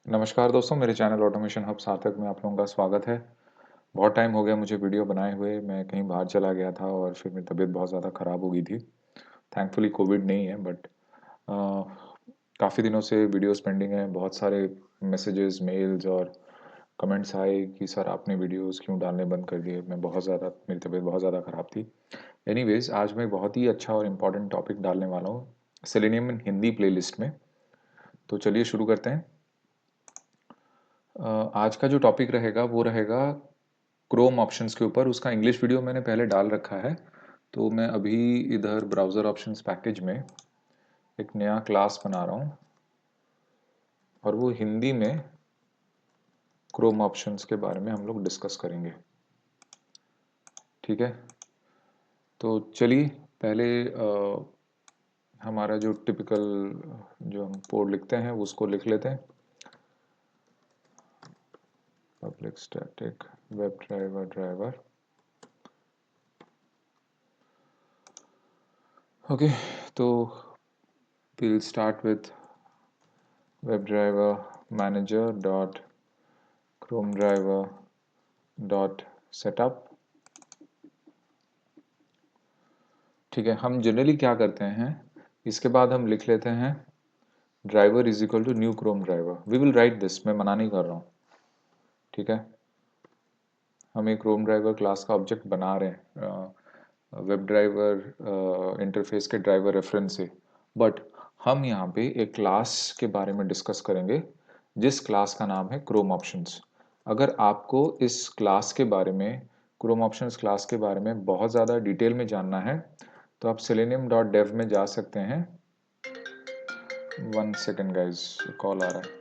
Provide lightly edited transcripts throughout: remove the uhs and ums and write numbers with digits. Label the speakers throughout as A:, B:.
A: नमस्कार दोस्तों, मेरे चैनल ऑटोमेशन हब सार्थक में आप लोगों का स्वागत है। बहुत टाइम हो गया मुझे वीडियो बनाए हुए। मैं कहीं बाहर चला गया था और फिर मेरी तबीयत बहुत ज़्यादा ख़राब हो गई थी। थैंकफुली कोविड नहीं है, बट काफ़ी दिनों से वीडियोस पेंडिंग है। बहुत सारे मैसेजेस, मेल्स और कमेंट्स आए कि सर आपने वीडियोस क्यों डालने बंद कर दिए। मेरी तबीयत बहुत ज़्यादा ख़राब थी। एनीवेज, आज मैं बहुत ही अच्छा और इम्पोर्टेंट टॉपिक डालने वाला हूँ सेलेनियम इन हिंदी प्लेलिस्ट में। तो चलिए शुरू करते हैं। आज का जो टॉपिक रहेगा वो रहेगा क्रोम ऑप्शंस के ऊपर। उसका इंग्लिश वीडियो मैंने पहले डाल रखा है। तो मैं अभी इधर ब्राउज़र ऑप्शंस पैकेज में एक नया क्लास बना रहा हूँ और वो हिंदी में क्रोम ऑप्शंस के बारे में हम लोग डिस्कस करेंगे। ठीक है, तो चलिए पहले हमारा जो टिपिकल जो हम कोड लिखते हैं उसको लिख लेते हैं। Public static web driver. Okay, तो we'll start with WebDriver manager dot Chrome driver dot setup। ठीक है, हम जनरली क्या करते हैं, इसके बाद हम लिख लेते हैं driver is equal to new Chrome driver. We will write this, मैं मना नहीं कर रहा हूँ। ठीक है, हम एक क्रोम ड्राइवर क्लास का ऑब्जेक्ट बना रहे हैं वेब ड्राइवर इंटरफेस के ड्राइवर रेफरेंस से। बट हम यहाँ पे एक क्लास के बारे में डिस्कस करेंगे जिस क्लास का नाम है क्रोम ऑप्शंस। अगर आपको इस क्लास के बारे में, क्रोम ऑप्शंस क्लास के बारे में बहुत ज़्यादा डिटेल में जानना है तो आप selenium.dev में जा सकते हैं। 1 सेकेंड गाइज, कॉल आ रहा है,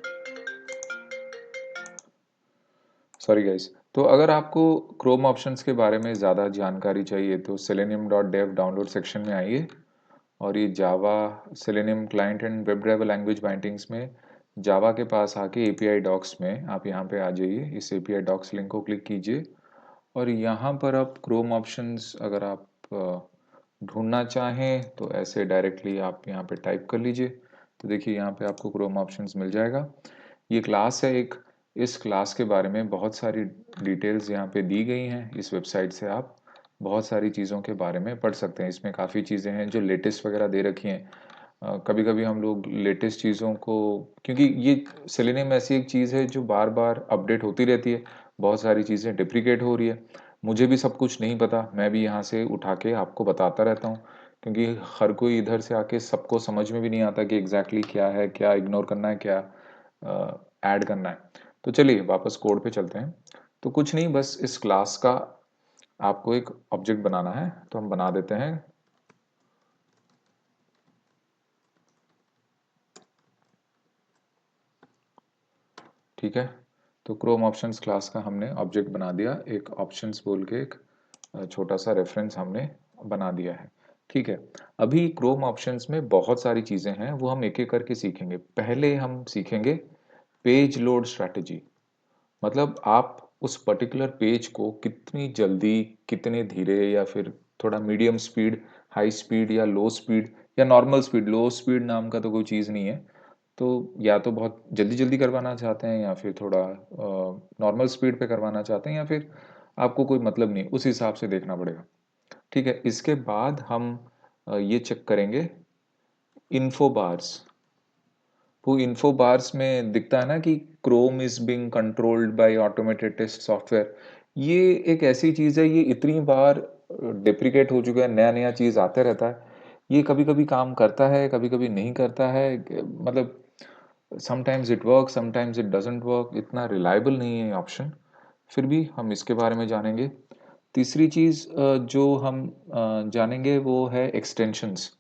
A: सॉरी गाइज। तो अगर आपको क्रोम ऑप्शंस के बारे में ज़्यादा जानकारी चाहिए तो selenium.dev डाउनलोड सेक्शन में आइए और ये Java Selenium client and web driver language bindings में जावा के पास आके एपीआई डॉक्स में आप यहाँ पे आ जाइए। इस एपीआई डॉक्स लिंक को क्लिक कीजिए और यहाँ पर आप क्रोम ऑप्शंस अगर आप ढूंढना चाहें तो ऐसे डायरेक्टली आप यहाँ पे टाइप कर लीजिए। तो देखिए यहाँ पे आपको क्रोम ऑप्शंस मिल जाएगा। ये क्लास है एक। इस क्लास के बारे में बहुत सारी डिटेल्स यहाँ पे दी गई हैं। इस वेबसाइट से आप बहुत सारी चीज़ों के बारे में पढ़ सकते हैं। इसमें काफ़ी चीज़ें हैं जो लेटेस्ट वगैरह दे रखी हैं। कभी कभी हम लोग लेटेस्ट चीज़ों को, क्योंकि ये सेलेनियम ऐसी एक चीज़ है जो बार बार अपडेट होती रहती है, बहुत सारी चीज़ें डिप्रिकेट हो रही है। मुझे भी सब कुछ नहीं पता, मैं भी यहाँ से उठा के आपको बताता रहता हूँ, क्योंकि हर कोई इधर से आके सबको समझ में भी नहीं आता कि एग्जैक्टली क्या है, क्या इग्नोर करना है, क्या ऐड करना है। तो चलिए वापस कोड पे चलते हैं। तो कुछ नहीं, बस इस क्लास का आपको एक ऑब्जेक्ट बनाना है, तो हम बना देते हैं। ठीक है, तो क्रोम ऑप्शंस क्लास का हमने ऑब्जेक्ट बना दिया। एक ऑप्शंस बोल के एक छोटा सा रेफरेंस हमने बना दिया है। ठीक है, अभी क्रोम ऑप्शंस में बहुत सारी चीज़ें हैं, वो हम एक एक करके सीखेंगे। पहले हम सीखेंगे पेज लोड स्ट्रैटेजी। मतलब आप उस पर्टिकुलर पेज को कितनी जल्दी, कितने धीरे, या फिर थोड़ा मीडियम स्पीड, हाई स्पीड या लो स्पीड या नॉर्मल स्पीड। लो स्पीड नाम का तो कोई चीज़ नहीं है। तो या तो बहुत जल्दी जल्दी करवाना चाहते हैं या फिर थोड़ा नॉर्मल स्पीड पे करवाना चाहते हैं, या फिर आपको कोई मतलब नहीं, उस हिसाब से देखना पड़ेगा। ठीक है, इसके बाद हम ये चेक करेंगे इन्फो बार्स। वो इन्फो बार्स में दिखता है ना कि Chrome is being controlled by automated test software. ये एक ऐसी चीज़ है, ये इतनी बार डेप्रिकेट हो चुका है, नया नया चीज़ आते रहता है। ये कभी कभी काम करता है, कभी कभी नहीं करता है। मतलब sometimes it work, sometimes it doesn't work. इतना रिलायबल नहीं है ये ऑप्शन। फिर भी हम इसके बारे में जानेंगे। तीसरी चीज़ जो हम जानेंगे वो है एक्सटेंशंस।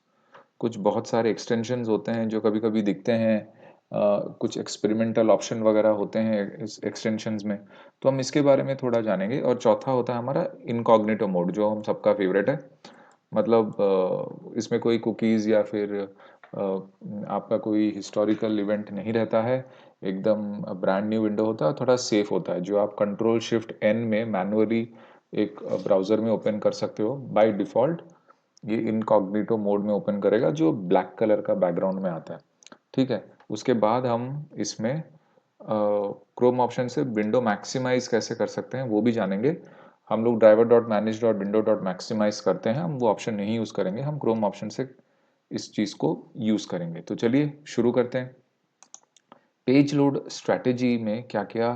A: कुछ बहुत सारे एक्सटेंशंस होते हैं जो कभी कभी दिखते हैं। कुछ एक्सपेरिमेंटल ऑप्शन वगैरह होते हैं इस एक्सटेंशंस में, तो हम इसके बारे में थोड़ा जानेंगे। और चौथा होता है हमारा इनकॉग्निटो मोड, जो हम सबका फेवरेट है। मतलब इसमें कोई कुकीज़ या फिर आपका कोई हिस्टोरिकल इवेंट नहीं रहता है। एकदम ब्रांड न्यू विंडो होता है, थोड़ा सेफ होता है, जो आप कंट्रोल शिफ्ट एन में मैनुअली एक ब्राउज़र में ओपन कर सकते हो। बाय डिफ़ॉल्ट ये इनकॉग्निटो मोड में ओपन करेगा, जो ब्लैक कलर का बैकग्राउंड में आता है। ठीक है, उसके बाद हम इसमें क्रोम ऑप्शन से विंडो मैक्सिमाइज कैसे कर सकते हैं वो भी जानेंगे। हम लोग driver dot manage dot window dot maximize करते हैं, हम वो ऑप्शन नहीं यूज़ करेंगे, हम क्रोम ऑप्शन से इस चीज़ को यूज़ करेंगे। तो चलिए शुरू करते हैं। पेज लोड स्ट्रैटेजी में क्या क्या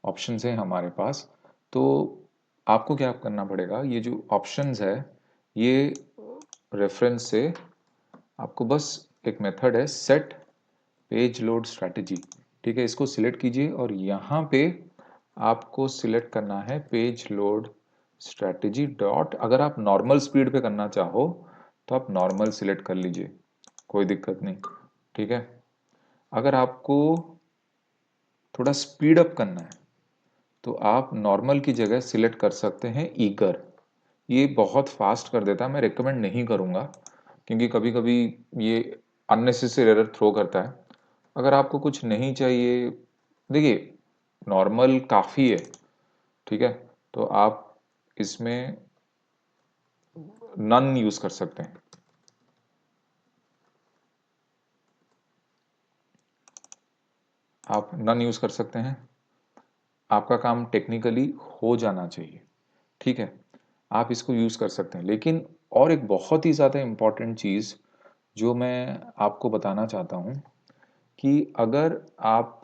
A: ऑप्शंस हैं हमारे पास। तो आपको क्या करना पड़ेगा, ये जो ऑप्शंस है ये रेफरेंस से आपको बस एक मेथड है सेट पेज लोड स्ट्रैटेजी, ठीक है, इसको सिलेक्ट कीजिए और यहाँ पे आपको सिलेक्ट करना है पेज लोड स्ट्रैटेजी डॉट, अगर आप नॉर्मल स्पीड पे करना चाहो तो आप नॉर्मल सिलेक्ट कर लीजिए, कोई दिक्कत नहीं, ठीक है। अगर आपको थोड़ा स्पीड अप करना है तो आप नॉर्मल की जगह सिलेक्ट कर सकते हैं ईगर, ये बहुत फास्ट कर देता है, मैं रिकमेंड नहीं करूँगा क्योंकि कभी कभी ये अननेसेसरी एरर थ्रो करता है। अगर आपको कुछ नहीं चाहिए, देखिए नॉर्मल काफ़ी है, ठीक है, तो आप इसमें नन यूज़ कर सकते हैं। आप नन यूज़ कर सकते हैं, आपका काम टेक्निकली हो जाना चाहिए, ठीक है, आप इसको यूज़ कर सकते हैं। लेकिन और एक बहुत ही ज़्यादा इम्पॉर्टेंट चीज़ जो मैं आपको बताना चाहता हूँ कि अगर आप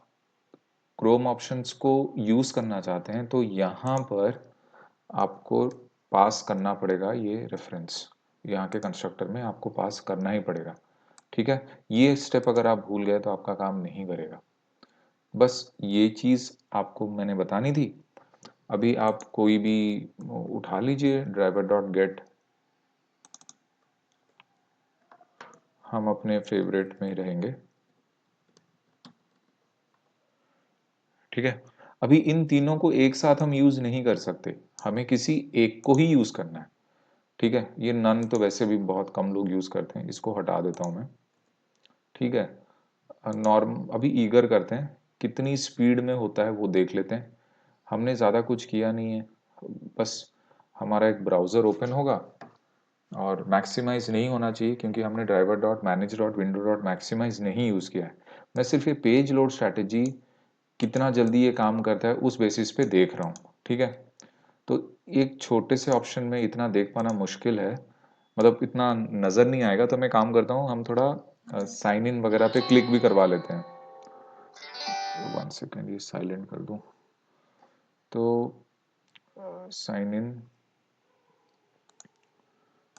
A: क्रोम ऑप्शंस को यूज़ करना चाहते हैं तो यहाँ पर आपको पास करना पड़ेगा ये रेफरेंस, यहाँ के कंस्ट्रक्टर में आपको पास करना ही पड़ेगा, ठीक है। ये स्टेप अगर आप भूल गए तो आपका काम नहीं करेगा। बस ये चीज़ आपको मैंने बतानी थी। अभी आप कोई भी उठा लीजिए ड्राइवर डॉट गेट, हम अपने फेवरेट में ही रहेंगे, ठीक है। अभी इन तीनों को एक साथ हम यूज़ नहीं कर सकते, हमें किसी एक को ही यूज़ करना है, ठीक है। ये नन तो वैसे भी बहुत कम लोग यूज़ करते हैं, इसको हटा देता हूँ मैं, ठीक है। नॉर्म अभी ईगर करते हैं, कितनी स्पीड में होता है वो देख लेते हैं। हमने ज़्यादा कुछ किया नहीं है, बस हमारा एक ब्राउज़र ओपन होगा और मैक्सिमाइज नहीं होना चाहिए क्योंकि हमने driver dot manage dot window dot maximize नहीं यूज़ किया है। मैं सिर्फ ये पेज लोड स्ट्रैटेजी कितना जल्दी ये काम करता है उस बेसिस पे देख रहा हूँ, ठीक है। तो एक छोटे से ऑप्शन में इतना देख पाना मुश्किल है, मतलब इतना नज़र नहीं आएगा, तो मैं काम करता हूँ हम थोड़ा साइन इन वगैरह पे क्लिक भी करवा लेते हैं। वन सेकेंड ये साइलेंट कर दूँ, तो sign in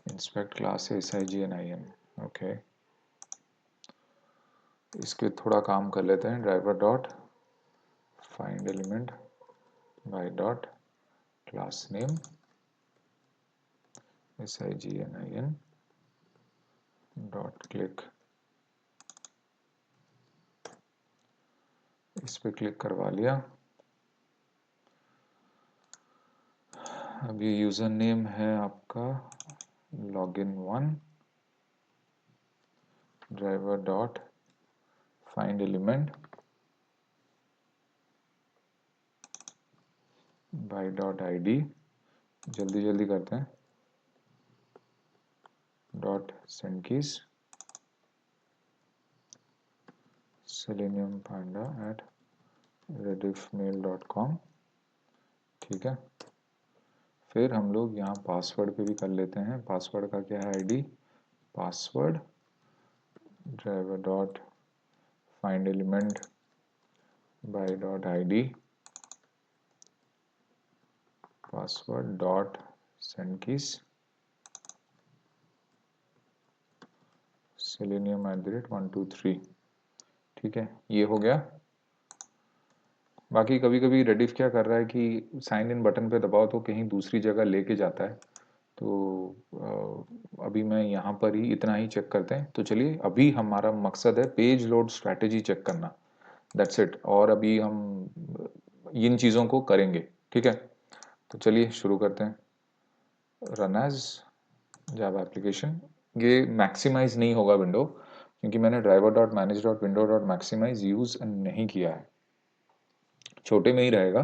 A: inspect class SIGNIN, okay, इसके थोड़ा काम कर लेते हैं। Driver dot find element by dot class name SIGNIN dot click, इस पे क्लिक करवा लिया। अब ये यूज़र नेम है आपका login1, driver dot find element by dot ID, जल्दी जल्दी करते हैं, dot send keys selenium panda at rediffmail.com, ठीक है। फिर हम लोग यहाँ पासवर्ड पे भी कर लेते हैं। पासवर्ड का क्या है ID, password driver dot find element by dot ID password dot send keys selenium@123, ठीक है, ये हो गया। बाकी कभी कभी रेडिफ क्या कर रहा है कि साइन इन बटन पे दबाओ तो कहीं दूसरी जगह लेके जाता है, तो अभी मैं यहाँ पर ही इतना ही चेक करते हैं। तो चलिए अभी हमारा मकसद है पेज लोड स्ट्रैटेजी चेक करना, दैट्स इट, और अभी हम इन चीज़ों को करेंगे, ठीक है। तो चलिए शुरू करते हैं। रन एज जावा एप्लीकेशन, ये मैक्सिमाइज नहीं होगा विंडो क्योंकि मैंने driver dot manage dot window dot maximize use नहीं किया है, छोटे में ही रहेगा।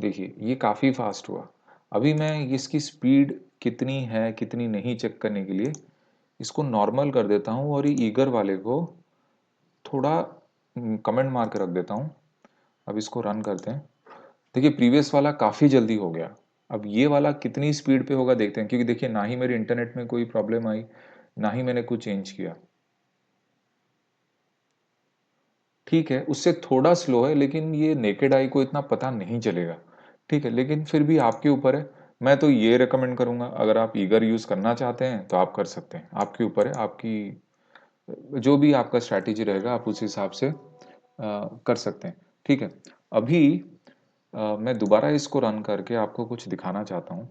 A: देखिए ये काफ़ी फास्ट हुआ। अभी मैं इसकी स्पीड कितनी है कितनी नहीं चेक करने के लिए इसको नॉर्मल कर देता हूँ और ये ईगर वाले को थोड़ा कमेंट मार के रख देता हूँ। अब इसको रन करते हैं। देखिए प्रीवियस वाला काफ़ी जल्दी हो गया। अब ये वाला कितनी स्पीड पे होगा देखते हैं, क्योंकि देखिए ना ही मेरे इंटरनेट में कोई प्रॉब्लम आई, ना ही मैंने कुछ चेंज किया। ठीक है, उससे थोड़ा स्लो है, लेकिन ये नेकेड आई को इतना पता नहीं चलेगा। ठीक है, लेकिन फिर भी आपके ऊपर है। मैं तो ये रेकमेंड करूंगा, अगर आप ईगर यूज़ करना चाहते हैं तो आप कर सकते हैं, आपके ऊपर है। आपकी जो भी आपका स्ट्रैटेजी रहेगा आप उस हिसाब से कर सकते हैं। ठीक है, अभी मैं दोबारा इसको रन करके आपको कुछ दिखाना चाहता हूँ।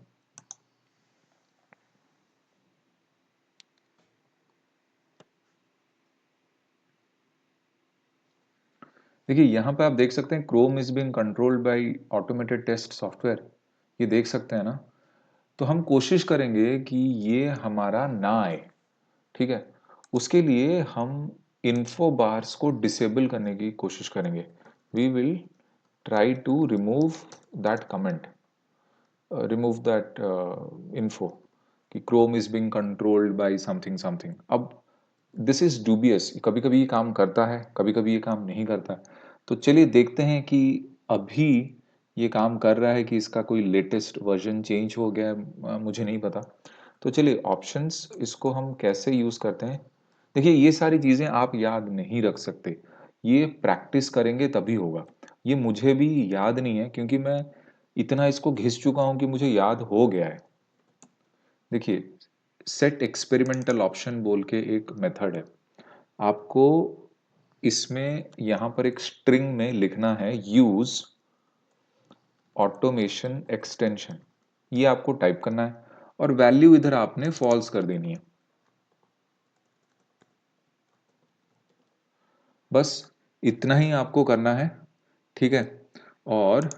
A: देखिए यहाँ पे आप देख सकते हैं Chrome is being controlled by automated test software, ये देख सकते हैं ना। तो हम कोशिश करेंगे कि ये हमारा ना आए। ठीक है, उसके लिए हम इन्फो बार्स को डिसेबल करने की कोशिश करेंगे। We will try to remove that comment, remove that info कि Chrome is being controlled by something something. अब दिस इज डूबियस, कभी कभी ये काम करता है, कभी कभी ये काम नहीं करता है। तो चलिए देखते हैं कि अभी ये काम कर रहा है कि इसका कोई लेटेस्ट वर्जन चेंज हो गया है, मुझे नहीं पता। तो चलिए ऑप्शंस इसको हम कैसे यूज़ करते हैं। देखिए ये सारी चीज़ें आप याद नहीं रख सकते, ये प्रैक्टिस करेंगे तभी होगा। ये मुझे भी याद नहीं है, क्योंकि मैं इतना इसको घिस चुका हूं कि मुझे याद हो गया है। देखिए सेट एक्सपेरिमेंटल ऑप्शन बोल के एक मेथड है। आपको इसमें यहां पर एक स्ट्रिंग में लिखना है यूज ऑटोमेशन एक्सटेंशन, ये आपको टाइप करना है और वैल्यू इधर आपने फॉल्स कर देनी है। बस इतना ही आपको करना है। ठीक है, और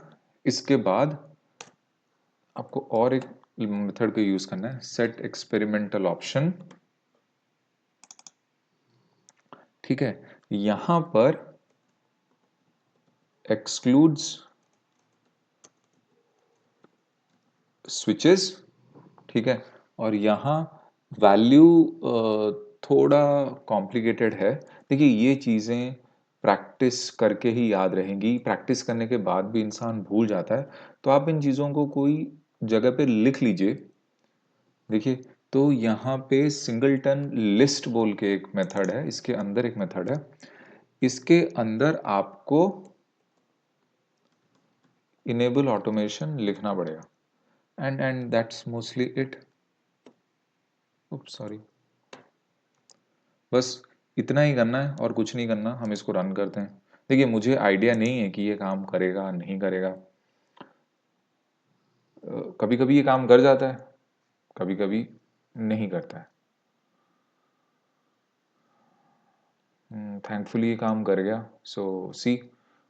A: इसके बाद आपको और एक मेथड को यूज करना है, सेट एक्सपेरिमेंटल ऑप्शन। ठीक है, यहां पर एक्सक्लूड्स स्विचेस। ठीक है, और यहाँ वैल्यू थोड़ा कॉम्प्लिकेटेड है। देखिए ये चीज़ें प्रैक्टिस करके ही याद रहेंगी, प्रैक्टिस करने के बाद भी इंसान भूल जाता है। तो आप इन चीज़ों को कोई जगह पे लिख लीजिए। देखिए, तो यहाँ पे सिंगलटन लिस्ट बोल के एक मेथड है, इसके अंदर एक मेथड है, इसके अंदर आपको इनेबल ऑटोमेशन लिखना पड़ेगा। And that's mostly it. Sorry, बस इतना ही करना है और कुछ नहीं करना। हम इसको रन करते हैं। देखिए मुझे आइडिया नहीं है कि ये काम करेगा नहीं करेगा। कभी कभी ये काम कर जाता है, कभी कभी नहीं करता है। थैंकफुली ये काम कर गया। So see,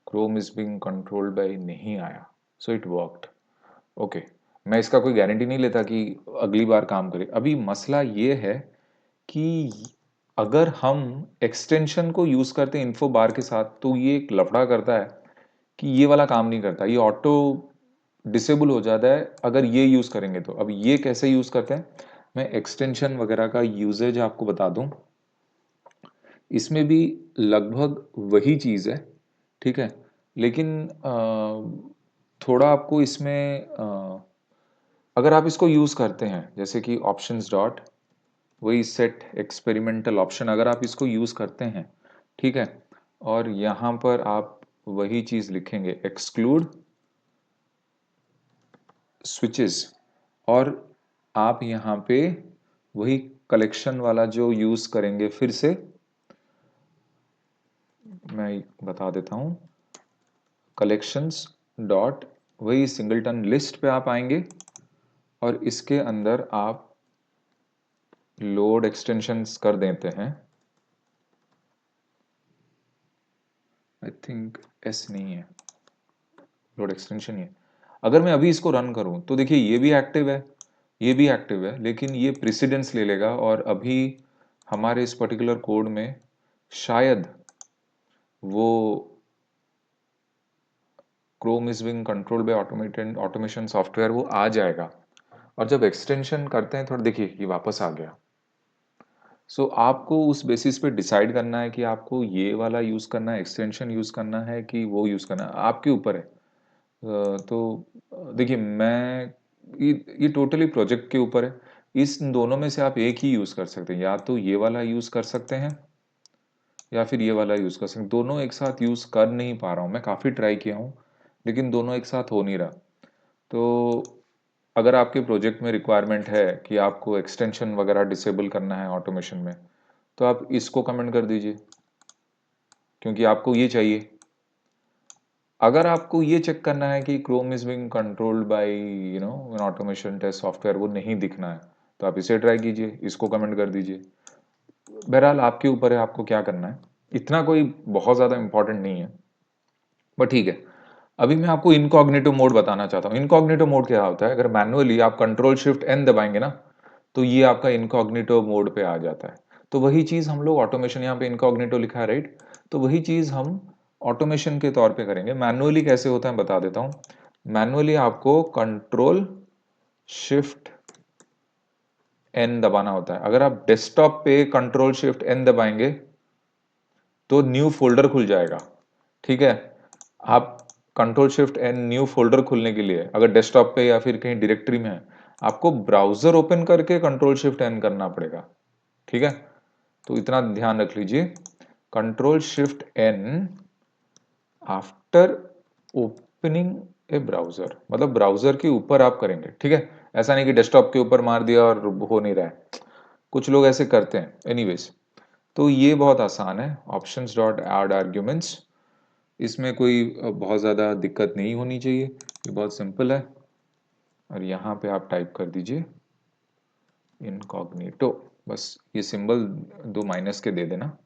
A: Chrome is being controlled by नहीं आया, सो इट वर्कड। ओके, मैं इसका कोई गारंटी नहीं लेता कि अगली बार काम करे। अभी मसला ये है कि अगर हम एक्सटेंशन को यूज करते हैं इन्फो बार के साथ, तो ये एक लफड़ा करता है कि ये वाला काम नहीं करता, ये ऑटो डिसेबल हो जाता है अगर ये यूज करेंगे तो। अब ये कैसे यूज करते हैं, मैं एक्सटेंशन वगैरह का यूजेज आपको बता दूं। इसमें भी लगभग वही चीज है। ठीक है, लेकिन थोड़ा आपको इसमें अगर आप इसको यूज करते हैं, जैसे कि ऑप्शंस डॉट वही सेट एक्सपेरिमेंटल ऑप्शन, अगर आप इसको यूज करते हैं, ठीक है, और यहां पर आप वही चीज लिखेंगे एक्सक्लूड स्विचेस, और आप यहाँ पे वही कलेक्शन वाला जो यूज करेंगे, फिर से मैं बता देता हूँ, कलेक्शंस डॉट वही सिंगलटन लिस्ट पे आप आएंगे और इसके अंदर आप लोड एक्सटेंशंस कर देते हैं। आई थिंक एस नहीं है, लोड एक्सटेंशन ही है। अगर मैं अभी इसको रन करूं तो देखिए ये भी एक्टिव है, ये भी एक्टिव है, लेकिन ये प्रेसिडेंस ले लेगा और अभी हमारे इस पर्टिकुलर कोड में शायद वो Chrome is Bing control by automated automation software वो आ जाएगा। और जब एक्सटेंशन करते हैं थोड़ा, देखिए ये वापस आ गया। सो आपको उस बेसिस पे डिसाइड करना है कि आपको ये वाला यूज़ करना है, एक्सटेंशन यूज़ करना है कि वो यूज़ करना है, आपके ऊपर है। तो देखिए मैं ये टोटली प्रोजेक्ट के ऊपर है। इस दोनों में से आप एक ही यूज़ कर सकते हैं, या तो ये वाला यूज़ कर सकते हैं या फिर ये वाला यूज़ कर सकते हैं। दोनों एक साथ यूज़ कर नहीं पा रहा हूँ, मैं काफ़ी ट्राई किया हूँ लेकिन दोनों एक साथ हो नहीं रहा। तो अगर आपके प्रोजेक्ट में रिक्वायरमेंट है कि आपको एक्सटेंशन वगैरह डिसेबल करना है ऑटोमेशन में, तो आप इसको कमेंट कर दीजिए क्योंकि आपको ये चाहिए। अगर आपको ये चेक करना है कि Chrome is being controlled by an automation test software, वो नहीं दिखना है, तो आप इसे ट्राई कीजिए, इसको कमेंट कर दीजिए। बहरहाल आपके ऊपर है आपको क्या करना है, इतना कोई बहुत ज़्यादा इंपॉर्टेंट नहीं है, बट ठीक है। अभी मैं आपको इनकॉग्निटो मोड बताना चाहता हूँ। इनकॉग्निटो मोड क्या होता है, अगर मैनुअली आप कंट्रोल शिफ्ट एन दबाएंगे ना, तो ये आपका इनकॉग्निटो मोड पे आ जाता है। तो वही चीज़ हम लोग ऑटोमेशन, यहाँ पे इनकॉग्निटो लिखा है राइट, तो वही चीज़ हम ऑटोमेशन के तौर पे करेंगे। मैनुअली कैसे होता है बता देता हूँ। मैनुअली आपको कंट्रोल शिफ्ट एन दबाना होता है। अगर आप डेस्कटॉप पे कंट्रोल शिफ्ट एन दबाएंगे तो न्यू फोल्डर खुल जाएगा, ठीक है। आप control shift N new folder खुलने के लिए अगर डेस्कटॉप पे या फिर कहीं डायरेक्टरी में है, आपको ब्राउजर ओपन करके कंट्रोल शिफ्ट एन करना पड़ेगा, ठीक है। तो इतना ध्यान रख लीजिए, control shift N after opening a browser, मतलब ब्राउजर के ऊपर आप करेंगे, ठीक है। ऐसा नहीं कि डेस्कटॉप के ऊपर मार दिया और हो नहीं रहा है, कुछ लोग ऐसे करते हैं। एनीवेज, तो ये बहुत आसान है, ऑप्शंस डॉट ऐड आर्ग्यूमेंट्स। इसमें कोई बहुत ज़्यादा दिक्कत नहीं होनी चाहिए, ये बहुत सिंपल है। और यहाँ पे आप टाइप कर दीजिए इनकॉग्निटो, बस ये सिंबल दो माइनस के दे देना,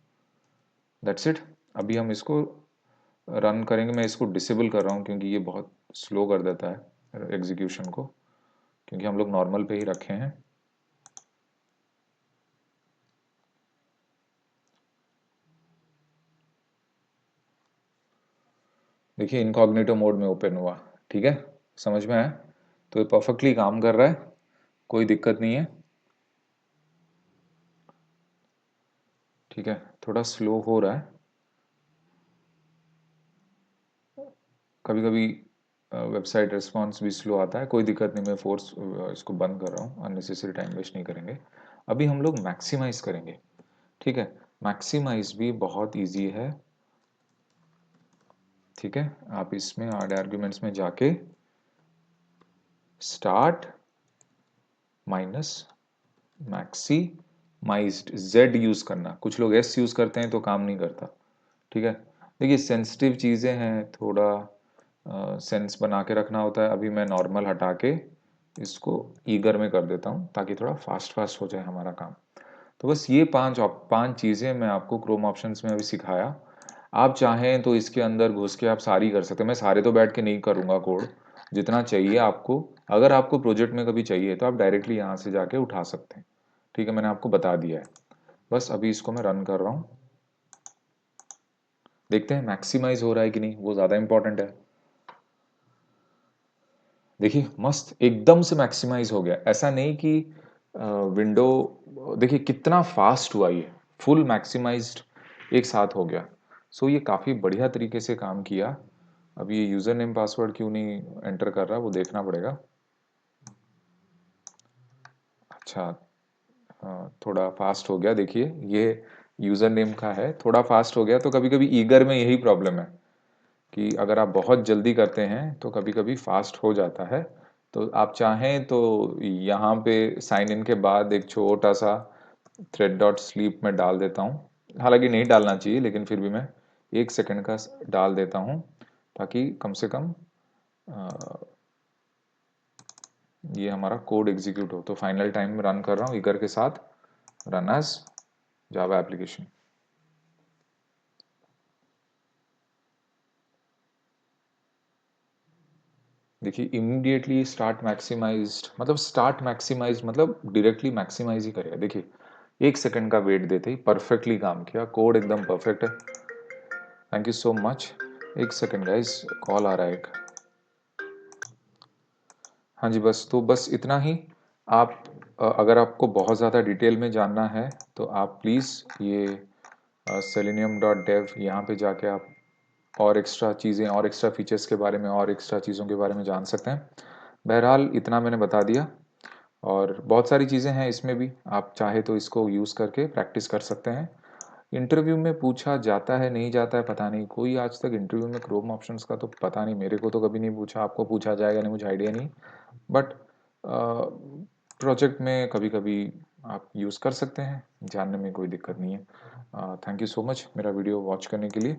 A: दैट्स इट। अभी हम इसको रन करेंगे, मैं इसको डिसेबल कर रहा हूँ क्योंकि ये बहुत स्लो कर देता है एग्जीक्यूशन को, क्योंकि हम लोग नॉर्मल पे ही रखे हैं। देखिए इनकॉग्निटो मोड में ओपन हुआ, ठीक है, समझ में आया। तो ये परफेक्टली काम कर रहा है, कोई दिक्कत नहीं है, ठीक है। थोड़ा स्लो हो रहा है, कभी कभी वेबसाइट रिस्पॉन्स भी स्लो आता है, कोई दिक्कत नहीं, मैं फोर्स इसको बंद कर रहा हूँ, अननेसेसरी टाइम वेस्ट नहीं करेंगे। अभी हम लोग मैक्सिमाइज करेंगे, ठीक है। मैक्सिमाइज भी बहुत इजी है, ठीक है। आप इसमें ऐड आर्ग्यूमेंट्स में जाके start minus maximised Z use करना, कुछ लोग एस यूज करते हैं तो काम नहीं करता, ठीक है। देखिए सेंसिटिव चीज़ें हैं, थोड़ा सेंस बना के रखना होता है। अभी मैं नॉर्मल हटा के इसको ईगर में कर देता हूँ ताकि थोड़ा फास्ट फास्ट हो जाए हमारा काम। तो बस ये पांच चीज़ें मैं आपको क्रोम ऑप्शंस में अभी सिखाया। आप चाहें तो इसके अंदर घुस के आप सारी कर सकते हैं, मैं सारे तो बैठ के नहीं करूँगा कोड, जितना चाहिए आपको, अगर आपको प्रोजेक्ट में कभी चाहिए तो आप डायरेक्टली यहाँ से जाके उठा सकते हैं, ठीक है। मैंने आपको बता दिया है, बस अभी इसको मैं रन कर रहा हूँ, देखते हैं मैक्सिमाइज हो रहा है कि नहीं, वो ज़्यादा इंपॉर्टेंट है। देखिए मस्त एकदम से मैक्सिमाइज हो गया, ऐसा नहीं कि विंडो, देखिए कितना फास्ट हुआ, ये फुल मैक्सिमाइज्ड एक साथ हो गया। सो ये काफ़ी बढ़िया तरीके से काम किया। अब ये यूज़र नेम पासवर्ड क्यों नहीं एंटर कर रहा, वो देखना पड़ेगा। अच्छा, थोड़ा फास्ट हो गया, देखिए ये यूज़र नेम का है, थोड़ा फास्ट हो गया। तो कभी कभी ईगर में यही प्रॉब्लम है कि अगर आप बहुत जल्दी करते हैं तो कभी कभी फास्ट हो जाता है। तो आप चाहें तो यहाँ पे साइन इन के बाद एक छोटा सा थ्रेड डॉट स्लीप में डाल देता हूँ, हालांकि नहीं डालना चाहिए लेकिन फिर भी मैं 1 सेकंड का डाल देता हूँ ताकि कम से कम अ, ये हमारा कोड एग्जीक्यूट हो। तो फाइनल टाइम में रन कर रहा हूँ ईगर के साथ, रन एज जावा एप्लीकेशन। देखिए इमीडिएटली स्टार्ट मैक्सिमाइज्ड, मतलब स्टार्ट मैक्सिमाइज मतलब डायरेक्टली मैक्सिमाइज ही करेगा। देखिए 1 सेकंड का वेट देते ही परफेक्टली काम किया, कोड एकदम परफेक्ट है। Thank you so much. 1 second guys, call आ रहा है एक। हाँ जी, बस तो बस इतना ही। आप अगर आपको बहुत ज़्यादा डिटेल में जानना है तो आप प्लीज़ ये selenium.dev यहाँ पे जाके आप और एक्स्ट्रा चीज़ें और एक्स्ट्रा फीचर्स के बारे में और एक्स्ट्रा चीज़ों के बारे में जान सकते हैं। बहरहाल इतना मैंने बता दिया, और बहुत सारी चीज़ें हैं इसमें भी, आप चाहे तो इसको यूज़ करके प्रैक्टिस कर सकते हैं। इंटरव्यू में पूछा जाता है नहीं जाता है पता नहीं, कोई आज तक इंटरव्यू में क्रोम ऑप्शंस का तो पता नहीं, मेरे को तो कभी नहीं पूछा, आपको पूछा जाएगा नहीं मुझे आइडिया नहीं, बट प्रोजेक्ट में कभी कभी आप यूज़ कर सकते हैं, जानने में कोई दिक्कत नहीं है। थैंक यू सो मच मेरा वीडियो वॉच करने के लिए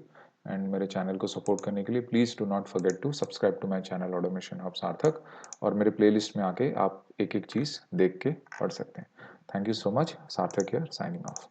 A: एंड मेरे चैनल को सपोर्ट करने के लिए। Please do not forget to subscribe to my channel automation hub Sarthak, और मेरे प्लेलिस्ट में आके आप एक एक चीज़ देख के पढ़ सकते हैं। थैंक यू सो मच, सार्थक हियर, साइनिंग ऑफ।